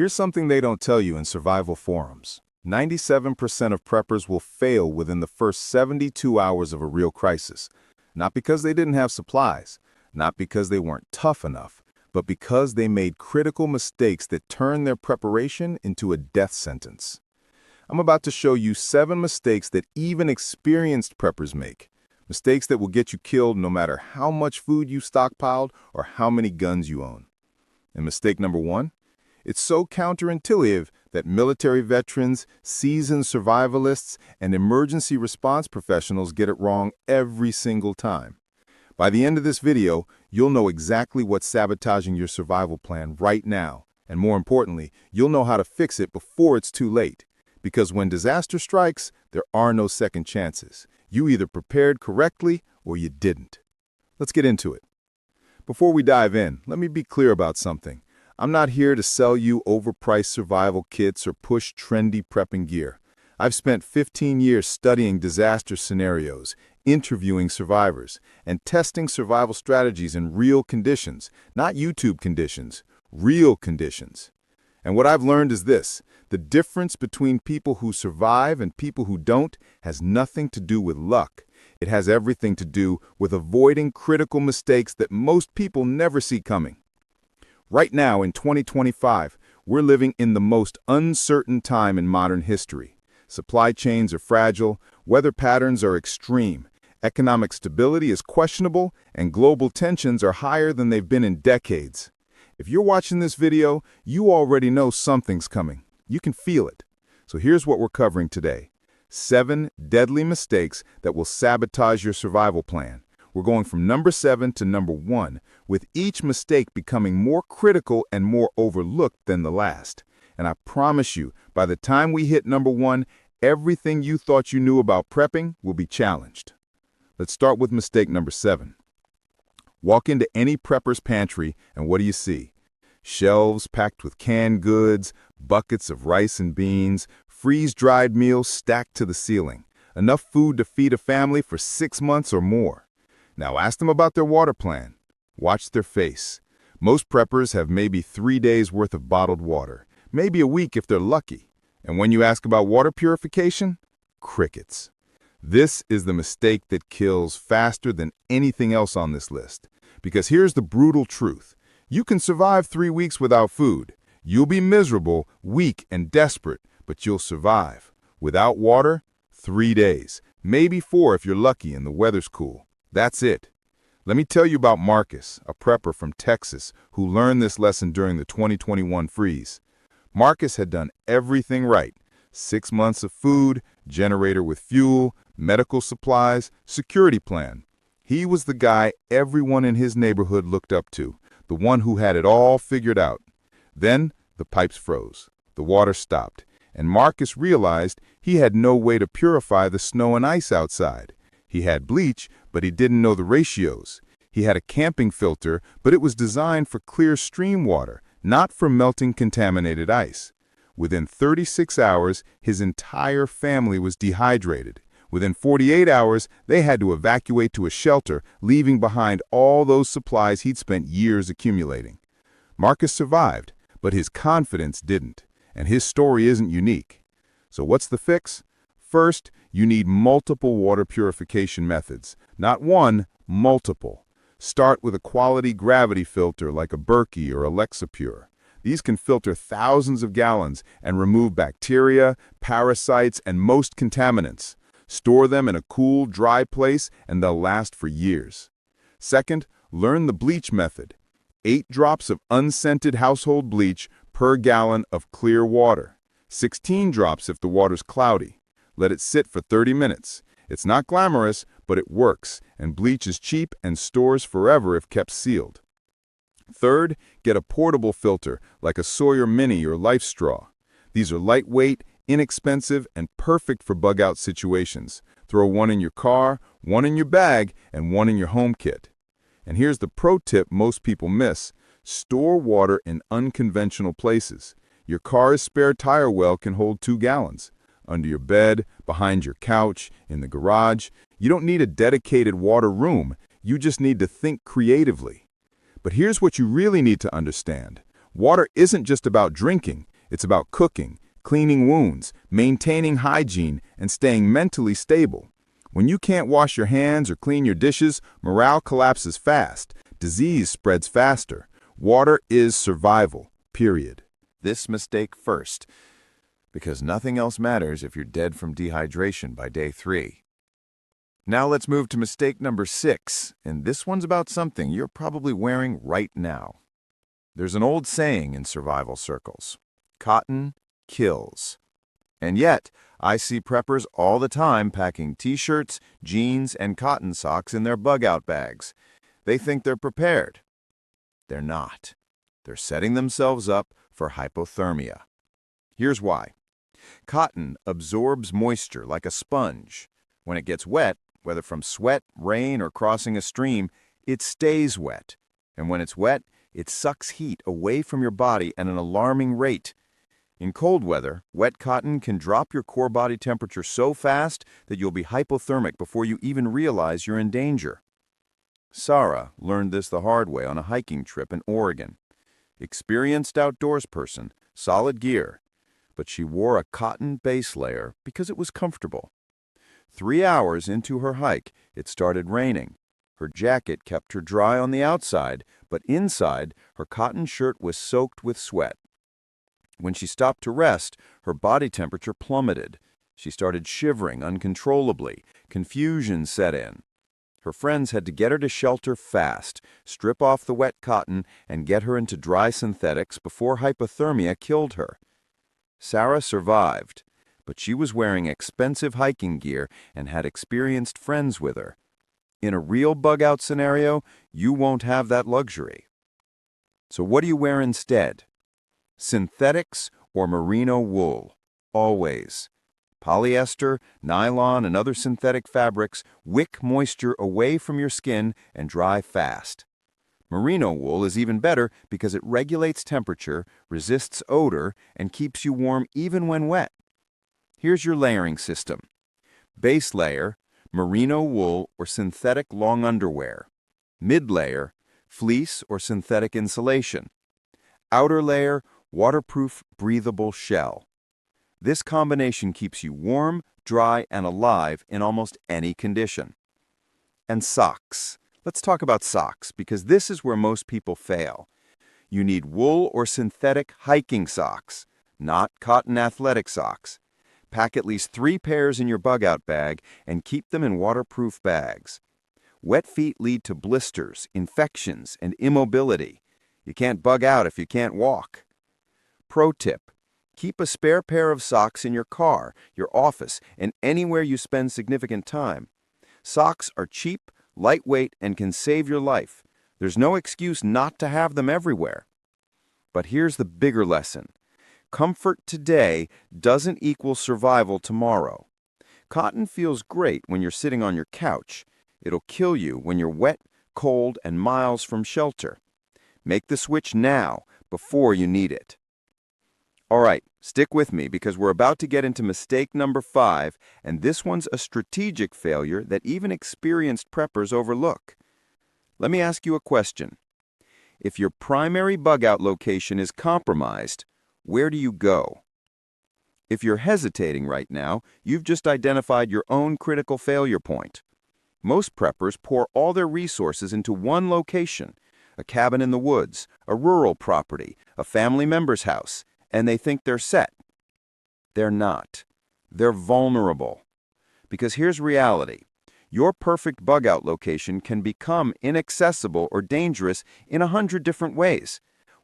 Here's something they don't tell you in survival forums. 97% of preppers will fail within the first 72 hours of a real crisis. Not because they didn't have supplies, not because they weren't tough enough, but because they made critical mistakes that turned their preparation into a death sentence. I'm about to show you 7 mistakes that even experienced preppers make. Mistakes that will get you killed no matter how much food you stockpiled or how many guns you own. And mistake number 1? It's so counterintuitive that military veterans, seasoned survivalists, and emergency response professionals get it wrong every single time. By the end of this video, you'll know exactly what's sabotaging your survival plan right now, and more importantly, you'll know how to fix it before it's too late. Because when disaster strikes, there are no second chances. You either prepared correctly or you didn't. Let's get into it. Before we dive in, let me be clear about something. I'm not here to sell you overpriced survival kits or push trendy prepping gear. I've spent 15 years studying disaster scenarios, interviewing survivors, and testing survival strategies in real conditions, not YouTube conditions, real conditions. And what I've learned is this: the difference between people who survive and people who don't has nothing to do with luck. It has everything to do with avoiding critical mistakes that most people never see coming. Right now, in 2025, we're living in the most uncertain time in modern history. Supply chains are fragile, weather patterns are extreme, economic stability is questionable, and global tensions are higher than they've been in decades. If you're watching this video, you already know something's coming. You can feel it. So here's what we're covering today: 7 deadly mistakes that will sabotage your survival plan. We're going from number 7 to number 1, with each mistake becoming more critical and more overlooked than the last. And I promise you, by the time we hit number 1, everything you thought you knew about prepping will be challenged. Let's start with mistake number 7. Walk into any prepper's pantry, and what do you see? Shelves packed with canned goods, buckets of rice and beans, freeze-dried meals stacked to the ceiling. Enough food to feed a family for 6 months or more. Now ask them about their water plan. Watch their face. Most preppers have maybe 3 days worth of bottled water, maybe a week if they're lucky. And when you ask about water purification, crickets. This is the mistake that kills faster than anything else on this list. Because here's the brutal truth. You can survive 3 weeks without food. You'll be miserable, weak, and desperate, but you'll survive. Without water, 3 days, maybe 4 if you're lucky and the weather's cool. That's it. Let me tell you about Marcus, a prepper from Texas, who learned this lesson during the 2021 freeze. Marcus had done everything right: 6 months of food, generator with fuel, medical supplies, security plan. He was the guy everyone in his neighborhood looked up to, the one who had it all figured out. Then the pipes froze, the water stopped, and Marcus realized he had no way to purify the snow and ice outside. He had bleach, but he didn't know the ratios. He had a camping filter, but it was designed for clear stream water, not for melting contaminated ice. Within 36 hours, his entire family was dehydrated. Within 48 hours, they had to evacuate to a shelter, leaving behind all those supplies he'd spent years accumulating. Marcus survived, but his confidence didn't, and his story isn't unique. So what's the fix? First, you need multiple water purification methods. Not one, multiple. Start with a quality gravity filter like a Berkey or Alexapure. These can filter thousands of gallons and remove bacteria, parasites, and most contaminants. Store them in a cool, dry place, and they'll last for years. Second, learn the bleach method. 8 drops of unscented household bleach per gallon of clear water. 16 drops if the water's cloudy. Let it sit for 30 minutes. It's not glamorous, but it works, and bleach is cheap and stores forever if kept sealed. Third, get a portable filter like a Sawyer Mini or Life Straw. These are lightweight, inexpensive, and perfect for bug-out situations. Throw one in your car, one in your bag, and one in your home kit. And here's the pro tip most people miss: store water in unconventional places. Your car's spare tire well can hold 2 gallons. Under your bed, behind your couch, in the garage. You don't need a dedicated water room. You just need to think creatively. But here's what you really need to understand. Water isn't just about drinking. It's about cooking, cleaning wounds, maintaining hygiene, and staying mentally stable. When you can't wash your hands or clean your dishes, morale collapses fast. Disease spreads faster. Water is survival, period. This mistake first, because nothing else matters if you're dead from dehydration by day 3. Now let's move to mistake number 6, and this one's about something you're probably wearing right now. There's an old saying in survival circles: cotton kills. And yet, I see preppers all the time packing t-shirts, jeans, and cotton socks in their bug-out bags. They think they're prepared. They're not. They're setting themselves up for hypothermia. Here's why. Cotton absorbs moisture like a sponge. When it gets wet, whether from sweat, rain, or crossing a stream, it stays wet. And when it's wet, it sucks heat away from your body at an alarming rate. In cold weather, wet cotton can drop your core body temperature so fast that you'll be hypothermic before you even realize you're in danger. Sarah learned this the hard way on a hiking trip in Oregon. Experienced outdoors person, solid gear, but she wore a cotton base layer because it was comfortable. 3 hours into her hike, it started raining. Her jacket kept her dry on the outside, but inside, her cotton shirt was soaked with sweat. When she stopped to rest, her body temperature plummeted. She started shivering uncontrollably. Confusion set in. Her friends had to get her to shelter fast, strip off the wet cotton, and get her into dry synthetics before hypothermia killed her. Sarah survived, but she was wearing expensive hiking gear and had experienced friends with her. In a real bug-out scenario, you won't have that luxury. So what do you wear instead? Synthetics or merino wool, always. Polyester, nylon, and other synthetic fabrics wick moisture away from your skin and dry fast. Merino wool is even better because it regulates temperature, resists odor, and keeps you warm even when wet. Here's your layering system. Base layer, merino wool or synthetic long underwear. Mid layer, fleece or synthetic insulation. Outer layer, waterproof, breathable shell. This combination keeps you warm, dry, and alive in almost any condition. And socks. Let's talk about socks, because this is where most people fail. You need wool or synthetic hiking socks, not cotton athletic socks. Pack at least 3 pairs in your bug-out bag and keep them in waterproof bags. Wet feet lead to blisters, infections, and immobility. You can't bug out if you can't walk. Pro tip: keep a spare pair of socks in your car, your office, and anywhere you spend significant time. Socks are cheap, lightweight, and can save your life. There's no excuse not to have them everywhere. But here's the bigger lesson. Comfort today doesn't equal survival tomorrow. Cotton feels great when you're sitting on your couch. It'll kill you when you're wet, cold, and miles from shelter. Make the switch now, before you need it. All right, stick with me because we're about to get into mistake number 5, and this one's a strategic failure that even experienced preppers overlook. Let me ask you a question. If your primary bug-out location is compromised, where do you go? If you're hesitating right now, you've just identified your own critical failure point. Most preppers pour all their resources into one location, a cabin in the woods, a rural property, a family member's house, and they think they're set. They're not. They're vulnerable. Because here's reality. Your perfect bug-out location can become inaccessible or dangerous in 100 different ways.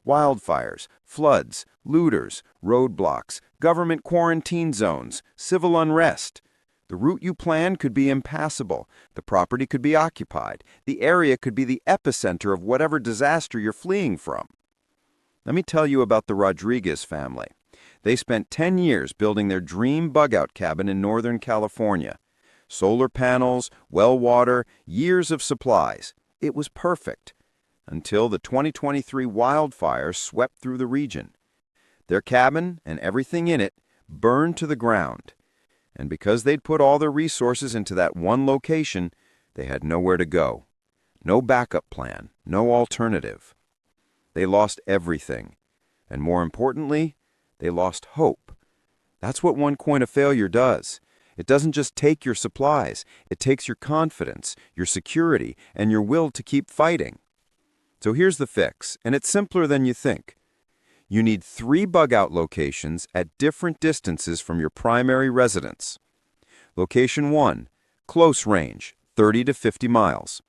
Wildfires, floods, looters, roadblocks, government quarantine zones, civil unrest. The route you plan could be impassable. The property could be occupied. The area could be the epicenter of whatever disaster you're fleeing from. Let me tell you about the Rodriguez family. They spent 10 years building their dream bug-out cabin in Northern California. Solar panels, well water, years of supplies. It was perfect. Until the 2023 wildfires swept through the region. Their cabin and everything in it burned to the ground. And because they'd put all their resources into that one location, they had nowhere to go. No backup plan, no alternative. They lost everything. And more importantly, They lost hope. That's what one coin of failure does. It doesn't just take your supplies, it takes your confidence, your security, and your will to keep fighting. So here's the fix, and it's simpler than you think. You need 3 bug-out locations at different distances from your primary residence. Location 1, close range, 30 to 50 miles.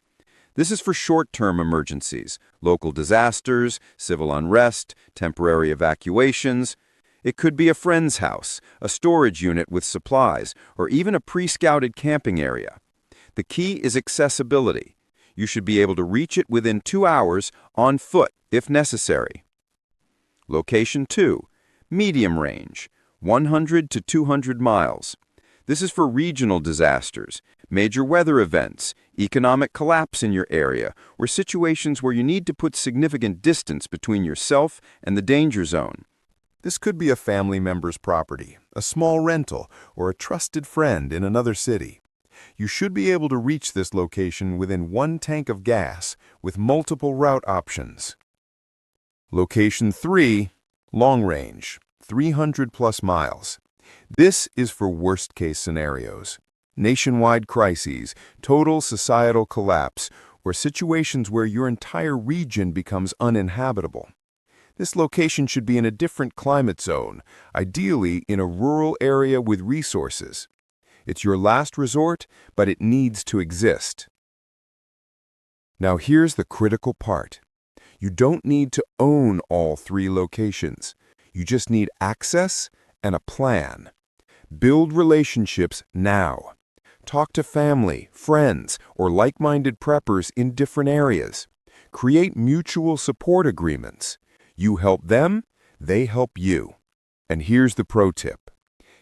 This is for short-term emergencies, local disasters, civil unrest, temporary evacuations. It could be a friend's house, a storage unit with supplies, or even a pre-scouted camping area. The key is accessibility. You should be able to reach it within 2 hours on foot, if necessary. Location 2, medium range, 100 to 200 miles. This is for regional disasters, major weather events, economic collapse in your area, or situations where you need to put significant distance between yourself and the danger zone. This could be a family member's property, a small rental, or a trusted friend in another city. You should be able to reach this location within 1 tank of gas with multiple route options. Location 3, long range, 300 plus miles. This is for worst-case scenarios. Nationwide crises, total societal collapse, or situations where your entire region becomes uninhabitable. This location should be in a different climate zone, ideally in a rural area with resources. It's your last resort, but it needs to exist. Now here's the critical part. You don't need to own all 3 locations. You just need access and a plan. Build relationships now. Talk to family, friends, or like-minded preppers in different areas. Create mutual support agreements. You help them, they help you. And here's the pro tip.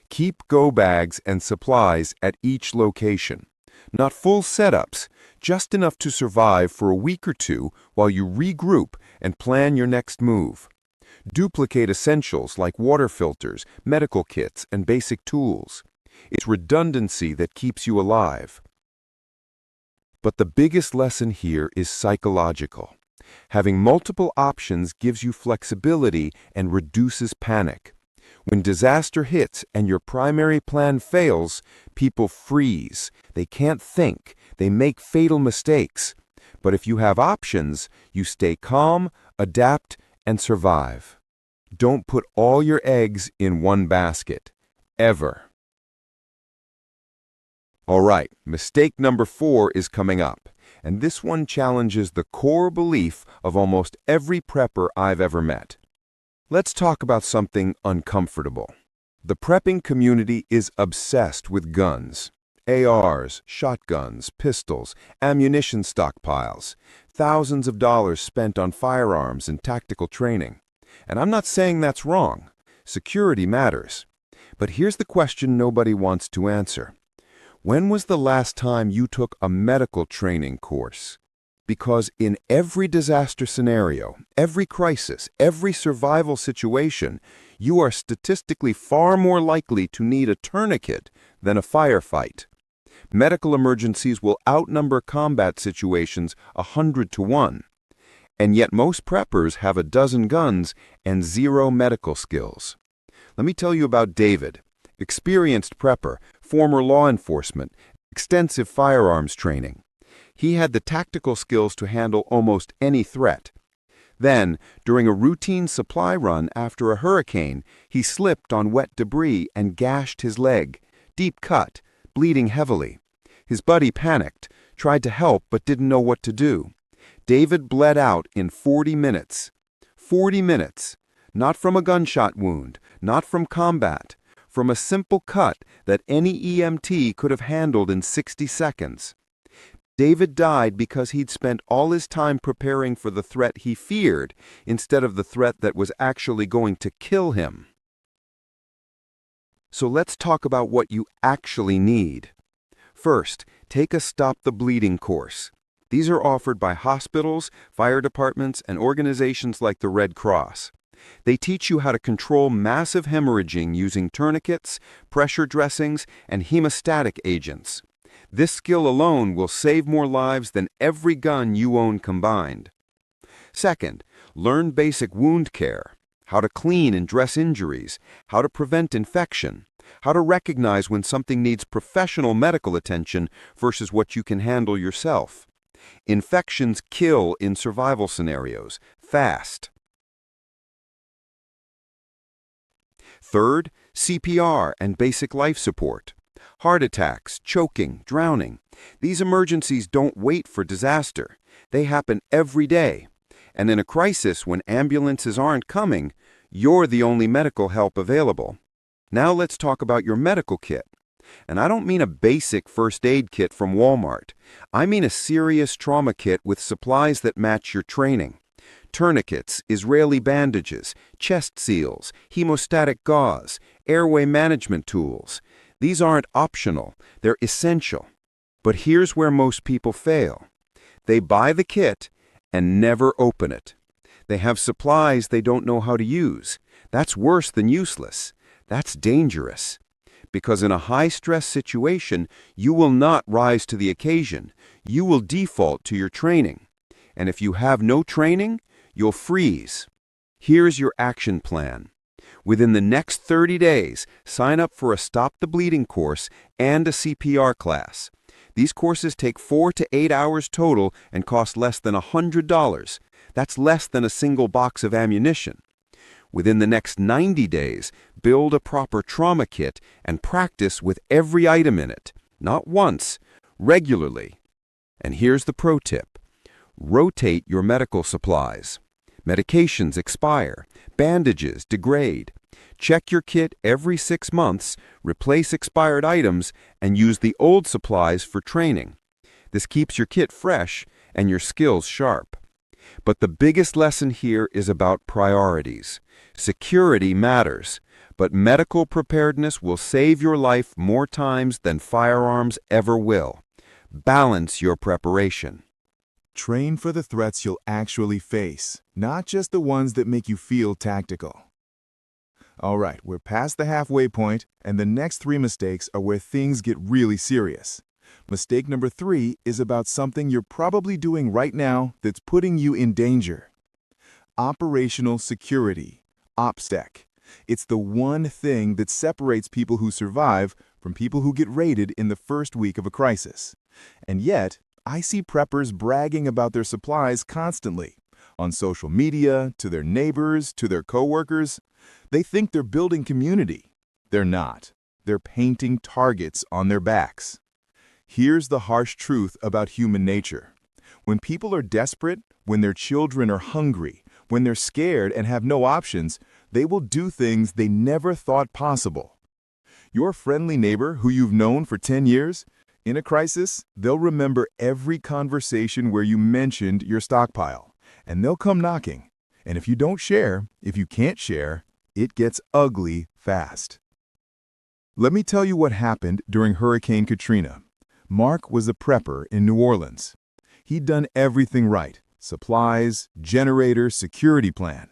Keep go bags and supplies at each location. Not full setups, just enough to survive for a week or 2 while you regroup and plan your next move. Duplicate essentials like water filters, medical kits, and basic tools. It's redundancy that keeps you alive. But the biggest lesson here is psychological. Having multiple options gives you flexibility and reduces panic. When disaster hits and your primary plan fails, people freeze. They can't think. They make fatal mistakes. But if you have options, you stay calm, adapt, and survive. Don't put all your eggs in one basket. Ever. All right, mistake number 4 is coming up, and this one challenges the core belief of almost every prepper I've ever met. Let's talk about something uncomfortable. The prepping community is obsessed with guns. ARs, shotguns, pistols, ammunition stockpiles, thousands of dollars spent on firearms and tactical training. And I'm not saying that's wrong. Security matters. But here's the question nobody wants to answer. When was the last time you took a medical training course? Because in every disaster scenario, every crisis, every survival situation, you are statistically far more likely to need a tourniquet than a firefight. Medical emergencies will outnumber combat situations 100 to 1. And yet most preppers have a dozen guns and 0 medical skills. Let me tell you about David, experienced prepper, former law enforcement, extensive firearms training. He had the tactical skills to handle almost any threat. Then, during a routine supply run after a hurricane, he slipped on wet debris and gashed his leg, deep cut, bleeding heavily. His buddy panicked, tried to help but didn't know what to do. David bled out in 40 minutes. 40 minutes. Not from a gunshot wound, not from combat, from a simple cut that any EMT could have handled in 60 seconds. David died because he'd spent all his time preparing for the threat he feared instead of the threat that was actually going to kill him. So let's talk about what you actually need. First, take a Stop the Bleeding course. These are offered by hospitals, fire departments, and organizations like the Red Cross. They teach you how to control massive hemorrhaging using tourniquets, pressure dressings, and hemostatic agents. This skill alone will save more lives than every gun you own combined. Second, learn basic wound care. how to clean and dress injuries, how to prevent infection, how to recognize when something needs professional medical attention versus what you can handle yourself. Infections kill in survival scenarios, fast. Third, CPR and basic life support. Heart attacks, choking, drowning. These emergencies don't wait for disaster. They happen every day. And in a crisis, when ambulances aren't coming, you're the only medical help available. Now let's talk about your medical kit. And I don't mean a basic first aid kit from Walmart. I mean a serious trauma kit with supplies that match your training. Tourniquets, Israeli bandages, chest seals, hemostatic gauze, airway management tools. These aren't optional, they're essential. But here's where most people fail. They buy the kit and never open it. They have supplies they don't know how to use. That's worse than useless. That's dangerous. Because in a high-stress situation, you will not rise to the occasion. You will default to your training. And if you have no training, you'll freeze. Here's your action plan. Within the next 30 days, sign up for a Stop the Bleeding course and a CPR class. These courses take 4 to 8 hours total and cost less than $100. That's less than a single box of ammunition. Within the next 90 days, build a proper trauma kit and practice with every item in it, not once, regularly. And here's the pro tip. Rotate your medical supplies. Medications expire, bandages degrade. Check your kit every 6 months, replace expired items, and use the old supplies for training. This keeps your kit fresh and your skills sharp. But the biggest lesson here is about priorities. Security matters, but medical preparedness will save your life more times than firearms ever will. Balance your preparation. Train for the threats you'll actually face, not just the ones that make you feel tactical. All right, we're past the halfway point, and the next 3 mistakes are where things get really serious. Mistake number 3 is about something you're probably doing right now that's putting you in danger. Operational security, OPSEC. It's the one thing that separates people who survive from people who get raided in the first week of a crisis. And yet, I see preppers bragging about their supplies constantly. On social media, to their neighbors, to their coworkers. They think they're building community. They're not. They're painting targets on their backs. Here's the harsh truth about human nature. When people are desperate, when their children are hungry, when they're scared and have no options, they will do things they never thought possible. Your friendly neighbor who you've known for 10 years, in a crisis, they'll remember every conversation where you mentioned your stockpile, and they'll come knocking. And if you don't share, if you can't share, it gets ugly fast. Let me tell you what happened during Hurricane Katrina. Mark was a prepper in New Orleans. He'd done everything right, supplies, generator, security plan.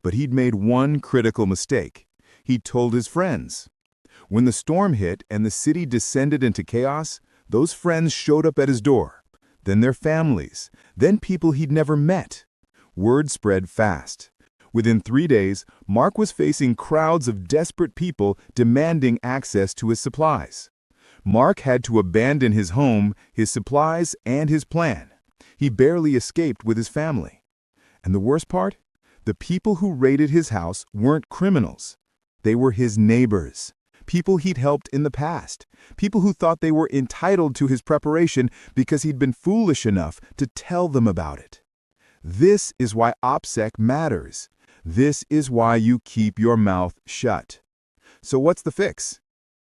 But he'd made one critical mistake. He'd told his friends. When the storm hit and the city descended into chaos, those friends showed up at his door. Then their families, then people he'd never met. Word spread fast. Within 3 days, Mark was facing crowds of desperate people demanding access to his supplies. Mark had to abandon his home, his supplies, and his plan. He barely escaped with his family. And the worst part? The people who raided his house weren't criminals. They were his neighbors, people he'd helped in the past, people who thought they were entitled to his preparation because he'd been foolish enough to tell them about it. This is why OPSEC matters. This is why you keep your mouth shut. So what's the fix?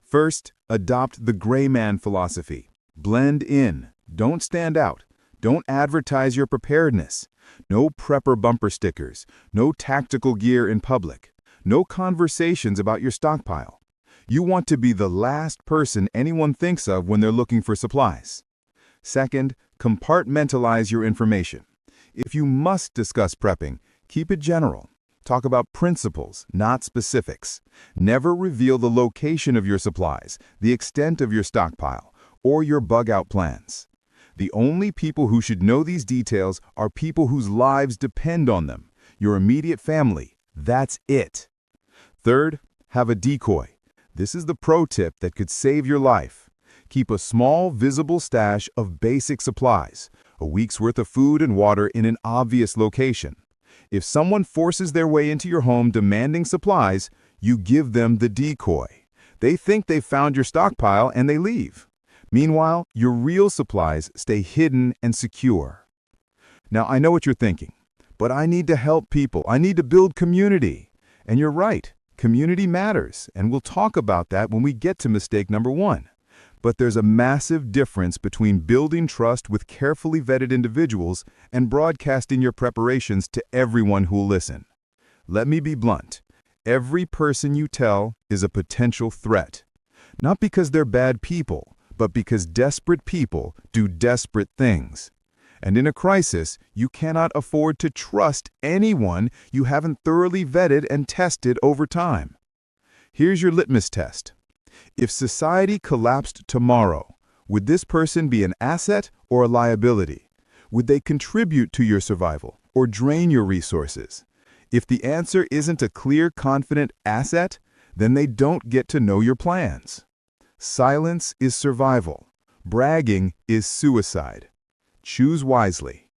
First, adopt the gray man philosophy. Blend in. Don't stand out. Don't advertise your preparedness. No prepper bumper stickers. No tactical gear in public. No conversations about your stockpile. You want to be the last person anyone thinks of when they're looking for supplies. Second, compartmentalize your information. If you must discuss prepping, keep it general. Talk about principles, not specifics. Never reveal the location of your supplies, the extent of your stockpile, or your bug-out plans. The only people who should know these details are people whose lives depend on them, your immediate family, That's it. Third, have a decoy. This is the pro tip that could save your life. Keep a small, visible stash of basic supplies, a week's worth of food and water in an obvious location. If someone forces their way into your home demanding supplies, you give them the decoy. They think they've found your stockpile and they leave. Meanwhile, your real supplies stay hidden and secure. Now, I know what you're thinking, but I need to help people. I need to build community. And you're right, community matters, and we'll talk about that when we get to mistake number 1. But there's a massive difference between building trust with carefully vetted individuals and broadcasting your preparations to everyone who'll listen. Let me be blunt. Every person you tell is a potential threat. Not because they're bad people, but because desperate people do desperate things. And in a crisis, you cannot afford to trust anyone you haven't thoroughly vetted and tested over time. Here's your litmus test. If society collapsed tomorrow, would this person be an asset or a liability? Would they contribute to your survival or drain your resources? If the answer isn't a clear, confident asset, then they don't get to know your plans. Silence is survival. Bragging is suicide. Choose wisely.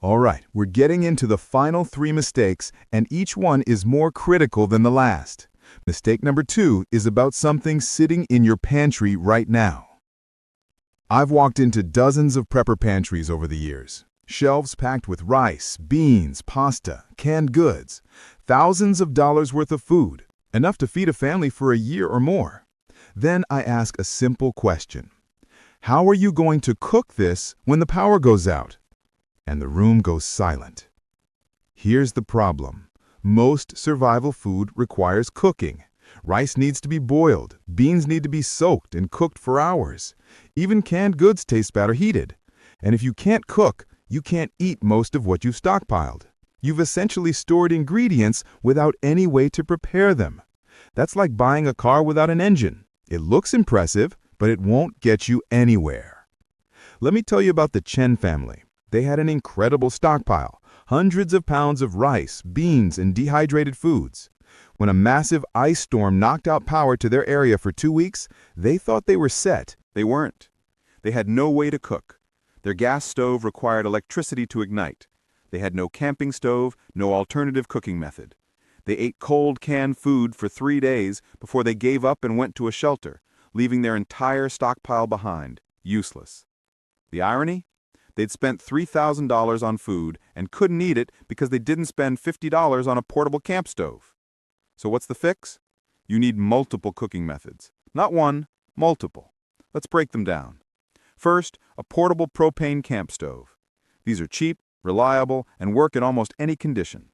All right, we're getting into the final 3 mistakes, and each one is more critical than the last. Mistake number 2 is about something sitting in your pantry right now. I've walked into dozens of prepper pantries over the years. Shelves packed with rice, beans, pasta, canned goods. Thousands of dollars worth of food, enough to feed a family for a year or more. Then I ask a simple question. How are you going to cook this when the power goes out? And the room goes silent. Here's the problem. Most survival food requires cooking. Rice needs to be boiled, beans need to be soaked and cooked for hours. Even canned goods taste better heated. And if you can't cook, you can't eat most of what you've stockpiled. You've essentially stored ingredients without any way to prepare them. That's like buying a car without an engine. It looks impressive, but it won't get you anywhere. Let me tell you about the Chen family. They had an incredible stockpile, hundreds of pounds of rice, beans, and dehydrated foods. When a massive ice storm knocked out power to their area for 2 weeks, they thought they were set. They weren't. They had no way to cook. Their gas stove required electricity to ignite. They had no camping stove, no alternative cooking method. They ate cold canned food for 3 days before they gave up and went to a shelter, leaving their entire stockpile behind, useless. The irony? They'd spent $3,000 on food and couldn't eat it because they didn't spend $50 on a portable camp stove. So what's the fix? You need multiple cooking methods. Not one, multiple. Let's break them down. First, a portable propane camp stove. These are cheap, reliable, and work in almost any condition.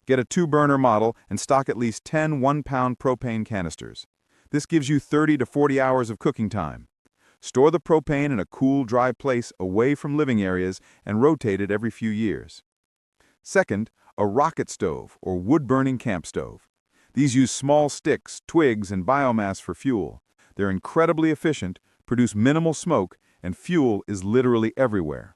Get a 2-burner model and stock at least 10 1-pound propane canisters. This gives you 30 to 40 hours of cooking time. Store the propane in a cool, dry place away from living areas and rotate it every few years. Second, a rocket stove or wood-burning camp stove. These use small sticks, twigs, and biomass for fuel. They're incredibly efficient, produce minimal smoke, and fuel is literally everywhere.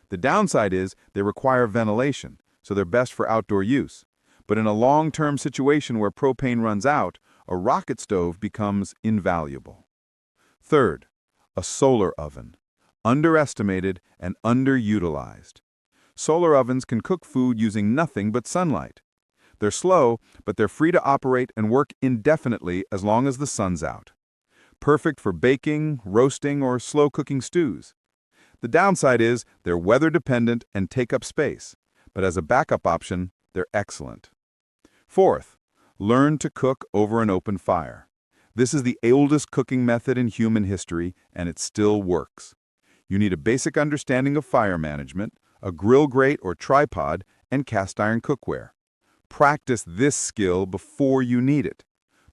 The downside is they require ventilation, so they're best for outdoor use. But in a long-term situation where propane runs out, a rocket stove becomes invaluable. Third, a solar oven. Underestimated and underutilized. Solar ovens can cook food using nothing but sunlight. They're slow, but they're free to operate and work indefinitely as long as the sun's out. Perfect for baking, roasting, or slow-cooking stews. The downside is they're weather-dependent and take up space, but as a backup option, they're excellent. Fourth, learn to cook over an open fire. This is the oldest cooking method in human history, and it still works. You need a basic understanding of fire management, a grill grate or tripod, and cast iron cookware. Practice this skill before you need it.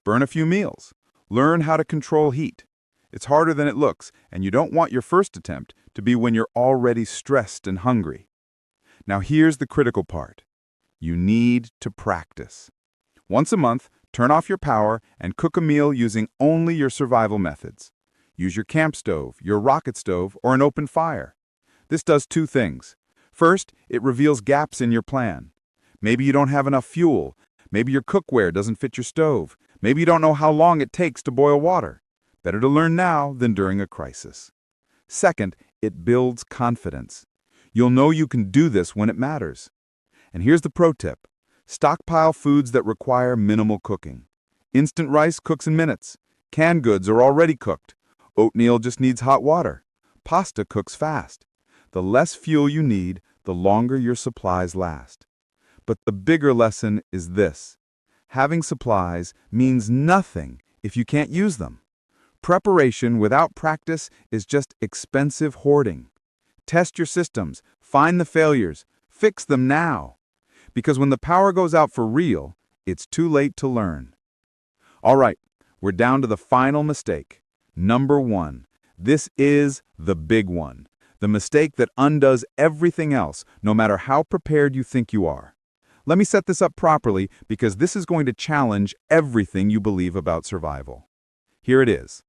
Burn a few meals. Learn how to control heat. It's harder than it looks, and you don't want your first attempt to be when you're already stressed and hungry. Now here's the critical part. You need to practice. Once a month, turn off your power and cook a meal using only your survival methods. Use your camp stove, your rocket stove, or an open fire. This does 2 things. First, it reveals gaps in your plan. Maybe you don't have enough fuel, Maybe your cookware doesn't fit your stove. Maybe you don't know how long it takes to boil water. Better to learn now than during a crisis. Second, it builds confidence. You'll know you can do this when it matters. And here's the pro tip. Stockpile foods that require minimal cooking. Instant rice cooks in minutes. Canned goods are already cooked. Oatmeal just needs hot water. Pasta cooks fast. The less fuel you need, the longer your supplies last. But the bigger lesson is this. Having supplies means nothing if you can't use them. Preparation without practice is just expensive hoarding. Test your systems, find the failures, fix them now. Because when the power goes out for real, it's too late to learn. All right, we're down to the final mistake. Number 1. This is the big one. The mistake that undoes everything else, no matter how prepared you think you are. Let me set this up properly because this is going to challenge everything you believe about survival. Here it is.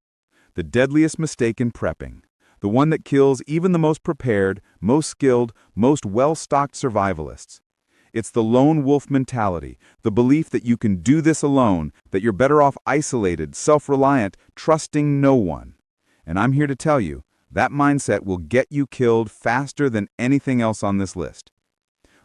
The deadliest mistake in prepping. The one that kills even the most prepared, most skilled, most well-stocked survivalists. It's the lone wolf mentality, the belief that you can do this alone, that you're better off isolated, self-reliant, trusting no one. And I'm here to tell you, that mindset will get you killed faster than anything else on this list.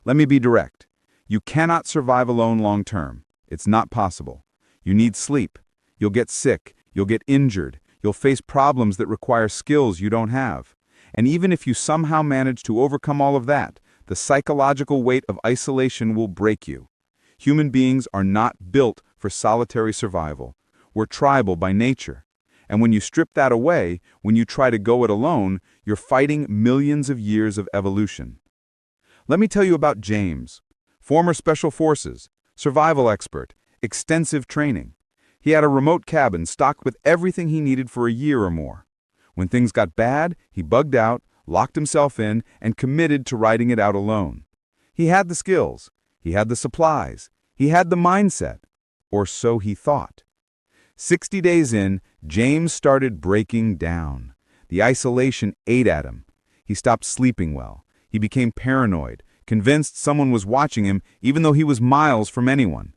Let me be direct. You cannot survive alone long term. It's not possible. You need sleep. You'll get sick. You'll get injured. You'll face problems that require skills you don't have. And even if you somehow manage to overcome all of that, the psychological weight of isolation will break you. Human beings are not built for solitary survival. We're tribal by nature. And when you strip that away, when you try to go it alone, you're fighting millions of years of evolution. Let me tell you about James, former Special Forces, survival expert, extensive training. He had a remote cabin stocked with everything he needed for a year or more. When things got bad, he bugged out, locked himself in, and committed to riding it out alone. He had the skills, he had the supplies, he had the mindset, or so he thought. 60 days in, James started breaking down. The isolation ate at him. He stopped sleeping well. He became paranoid, convinced someone was watching him even though he was miles from anyone.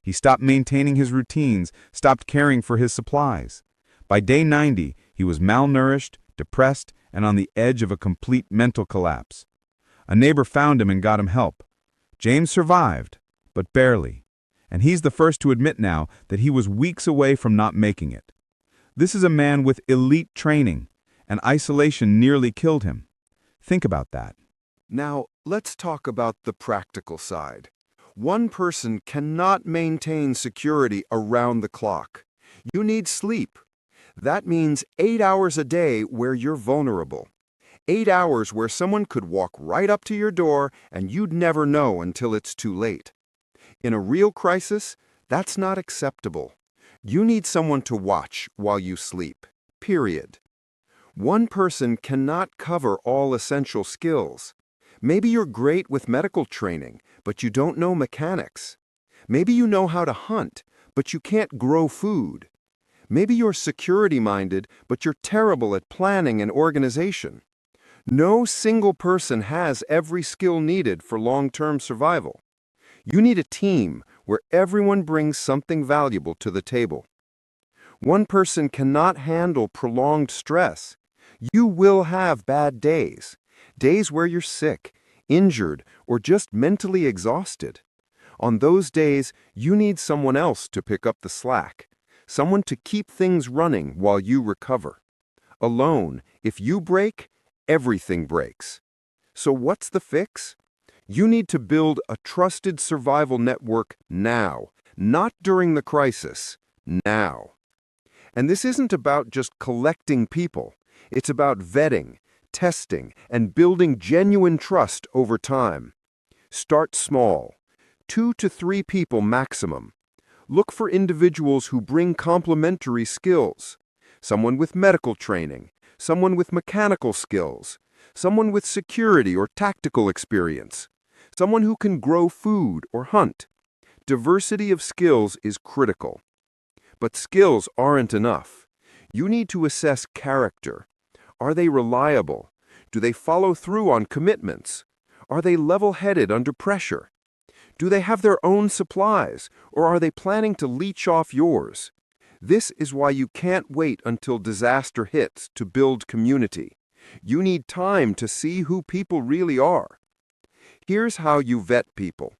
He stopped maintaining his routines, stopped caring for his supplies. By day 90, he was malnourished, depressed, and on the edge of a complete mental collapse. A neighbor found him and got him help. James survived, but barely. And he's the first to admit now that he was weeks away from not making it. This is a man with elite training, and isolation nearly killed him. Think about that. Now, let's talk about the practical side. One person cannot maintain security around the clock. You need sleep. That means 8 hours a day where you're vulnerable. 8 hours where someone could walk right up to your door and you'd never know until it's too late. In a real crisis, that's not acceptable. You need someone to watch while you sleep, period. One person cannot cover all essential skills. Maybe you're great with medical training, but you don't know mechanics. Maybe you know how to hunt, but you can't grow food. Maybe you're security-minded, but you're terrible at planning and organization. No single person has every skill needed for long-term survival. You need a team where everyone brings something valuable to the table. One person cannot handle prolonged stress. You will have bad days, days where you're sick, injured, or just mentally exhausted. On those days, you need someone else to pick up the slack, someone to keep things running while you recover. Alone, if you break, everything breaks. So what's the fix? You need to build a trusted survival network now, not during the crisis, now. And this isn't about just collecting people. It's about vetting, testing, and building genuine trust over time. Start small, 2 to 3 people maximum. Look for individuals who bring complementary skills. Someone with medical training, someone with mechanical skills, someone with security or tactical experience, someone who can grow food or hunt. Diversity of skills is critical. But skills aren't enough. You need to assess character. Are they reliable? Do they follow through on commitments? Are they level-headed under pressure? Do they have their own supplies, or are they planning to leech off yours? This is why you can't wait until disaster hits to build community. You need time to see who people really are. Here's how you vet people.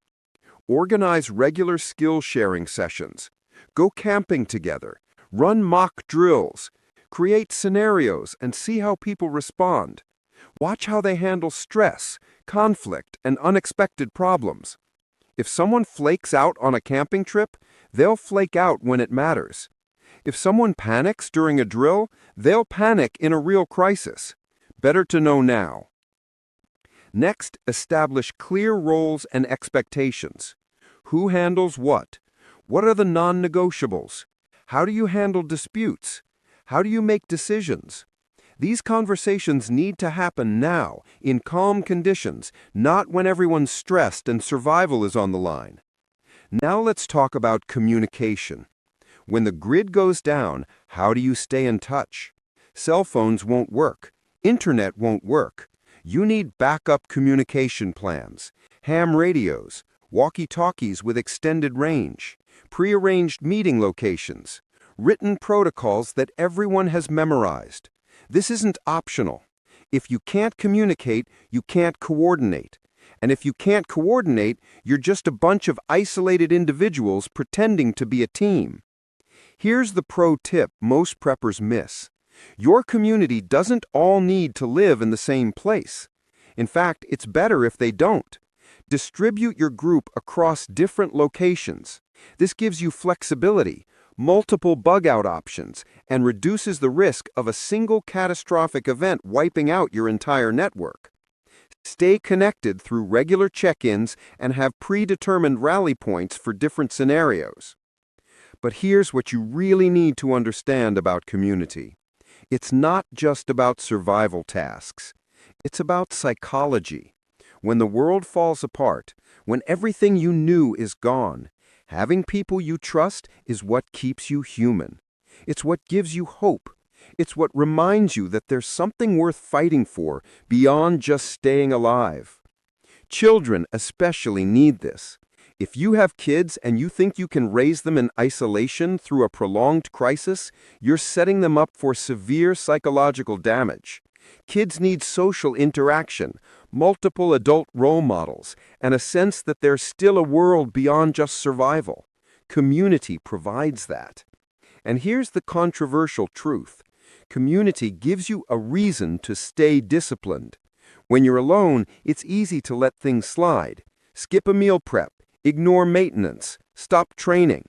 Organize regular skill sharing sessions. Go camping together. Run mock drills. Create scenarios and see how people respond. Watch how they handle stress, conflict, and unexpected problems. If someone flakes out on a camping trip, they'll flake out when it matters. If someone panics during a drill, they'll panic in a real crisis. Better to know now. Next, establish clear roles and expectations. Who handles what? What are the non-negotiables? How do you handle disputes? How do you make decisions? These conversations need to happen now, in calm conditions, not when everyone's stressed and survival is on the line. Now let's talk about communication. When the grid goes down, how do you stay in touch? Cell phones won't work. Internet won't work. You need backup communication plans, ham radios, walkie-talkies with extended range, prearranged meeting locations, written protocols that everyone has memorized. This isn't optional. If you can't communicate, you can't coordinate. And if you can't coordinate, you're just a bunch of isolated individuals pretending to be a team. Here's the pro tip most preppers miss. Your community doesn't all need to live in the same place. In fact, it's better if they don't. Distribute your group across different locations. This gives you flexibility, multiple bug-out options, and reduces the risk of a single catastrophic event wiping out your entire network. Stay connected through regular check-ins and have predetermined rally points for different scenarios. But here's what you really need to understand about community. It's not just about survival tasks. It's about psychology. When the world falls apart, when everything you knew is gone, having people you trust is what keeps you human. It's what gives you hope. It's what reminds you that there's something worth fighting for beyond just staying alive. Children especially need this. If you have kids and you think you can raise them in isolation through a prolonged crisis, you're setting them up for severe psychological damage. Kids need social interaction, multiple adult role models, and a sense that there's still a world beyond just survival. Community provides that. And here's the controversial truth. Community gives you a reason to stay disciplined. When you're alone, it's easy to let things slide. Skip a meal prep. Ignore maintenance, stop training.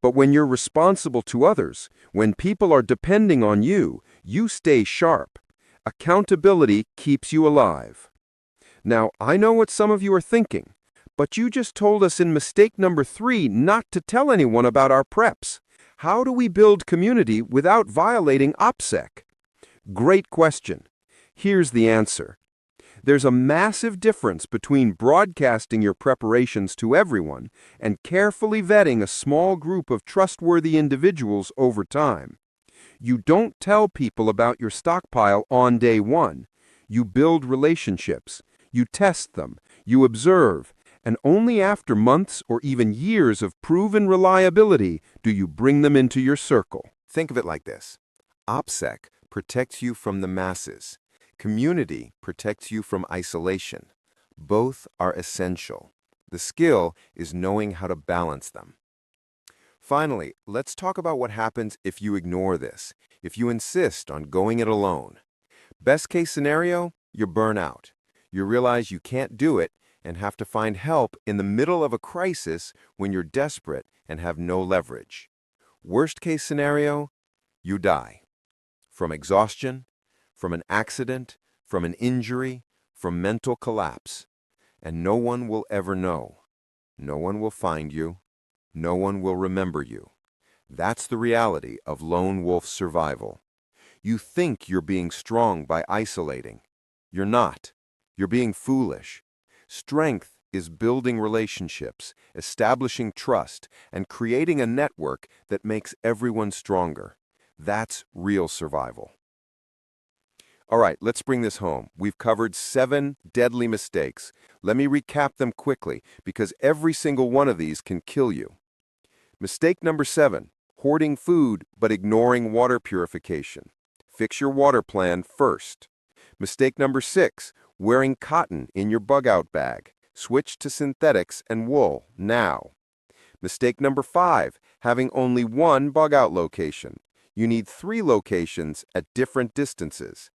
But when you're responsible to others, when people are depending on you, you stay sharp. Accountability keeps you alive. Now, I know what some of you are thinking, but you just told us in mistake number 3 not to tell anyone about our preps. How do we build community without violating OPSEC? Great question. Here's the answer. There's a massive difference between broadcasting your preparations to everyone and carefully vetting a small group of trustworthy individuals over time. You don't tell people about your stockpile on day 1. You build relationships, you test them, you observe, and only after months or even years of proven reliability do you bring them into your circle. Think of it like this. OPSEC protects you from the masses. Community protects you from isolation. Both are essential. The skill is knowing how to balance them. Finally, let's talk about what happens if you ignore this, if you insist on going it alone. Best case scenario, you burn out. You realize you can't do it and have to find help in the middle of a crisis when you're desperate and have no leverage. Worst case scenario, you die. From exhaustion, from an accident, from an injury, from mental collapse. And no one will ever know. No one will find you. No one will remember you. That's the reality of lone wolf survival. You think you're being strong by isolating. You're not. You're being foolish. Strength is building relationships, establishing trust, and creating a network that makes everyone stronger. That's real survival. All right, let's bring this home. We've covered 7 deadly mistakes. Let me recap them quickly because every single one of these can kill you. Mistake number 7, hoarding food but ignoring water purification. Fix your water plan first. Mistake number 6, wearing cotton in your bug-out bag. Switch to synthetics and wool now. Mistake number 5, having only one bug-out location. You need 3 locations at different distances.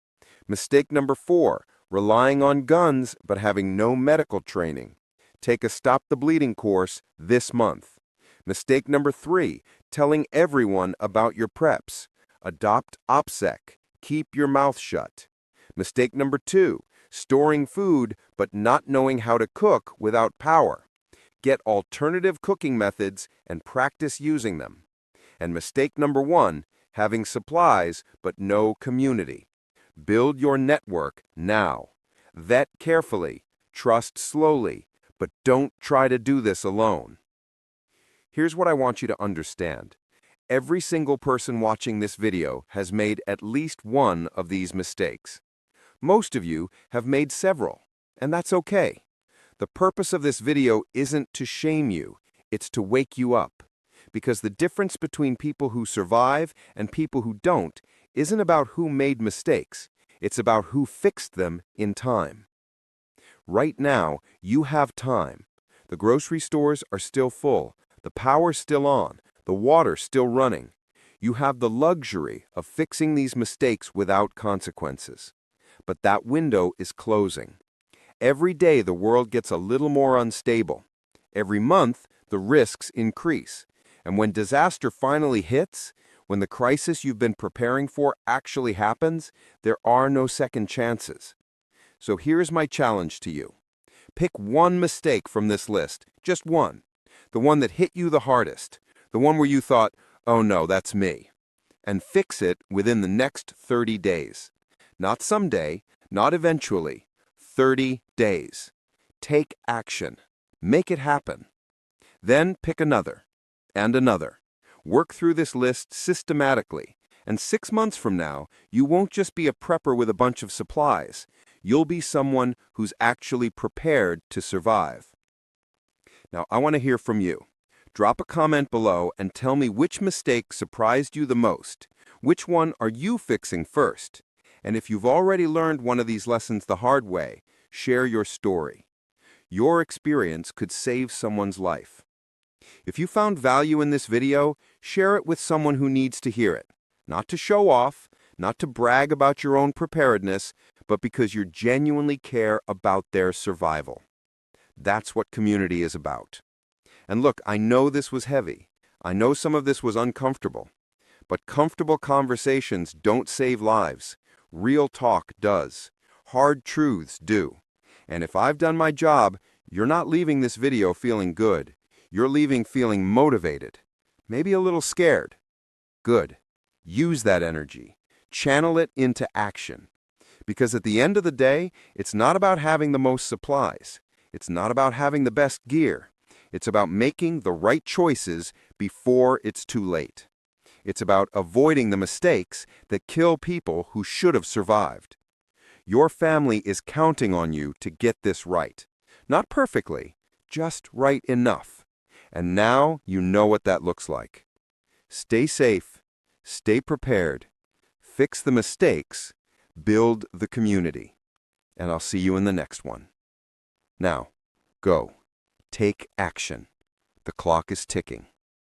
Mistake number 4, relying on guns but having no medical training. Take a Stop the Bleeding course this month. Mistake number 3, telling everyone about your preps. Adopt OPSEC. Keep your mouth shut. Mistake number 2, storing food but not knowing how to cook without power. Get alternative cooking methods and practice using them. And mistake number 1, having supplies but no community. Build your network now. Vet carefully, trust slowly, but don't try to do this alone. Here's what I want you to understand. Every single person watching this video has made at least one of these mistakes. Most of you have made several, and that's okay. The purpose of this video isn't to shame you, it's to wake you up. Because the difference between people who survive and people who don't isn't about who made mistakes, it's about who fixed them in time. Right now, you have time. The grocery stores are still full, the power's still on, the water's still running. You have the luxury of fixing these mistakes without consequences. But that window is closing. Every day the world gets a little more unstable. Every month the risks increase. And when disaster finally hits, when the crisis you've been preparing for actually happens, there are no second chances. So here's my challenge to you. Pick one mistake from this list, just one. The one that hit you the hardest. The one where you thought, oh no, that's me. And fix it within the next 30 days. Not someday, not eventually. 30 days. Take action. Make it happen. Then pick another, and another. Work through this list systematically, and 6 months from now, you won't just be a prepper with a bunch of supplies. You'll be someone who's actually prepared to survive. Now, I want to hear from you. Drop a comment below and tell me which mistake surprised you the most. Which one are you fixing first? And if you've already learned one of these lessons the hard way, share your story. Your experience could save someone's life. If you found value in this video, share it with someone who needs to hear it. Not to show off, not to brag about your own preparedness, but because you genuinely care about their survival. That's what community is about. And look, I know this was heavy. I know some of this was uncomfortable. But comfortable conversations don't save lives. Real talk does. Hard truths do. And if I've done my job, you're not leaving this video feeling good. You're leaving feeling motivated. Maybe a little scared. Good. Use that energy. Channel it into action. Because at the end of the day, it's not about having the most supplies. It's not about having the best gear. It's about making the right choices before it's too late. It's about avoiding the mistakes that kill people who should have survived. Your family is counting on you to get this right. Not perfectly, just right enough. And now you know what that looks like. Stay safe, stay prepared, fix the mistakes, build the community. And I'll see you in the next one. Now, go. Take action. The clock is ticking.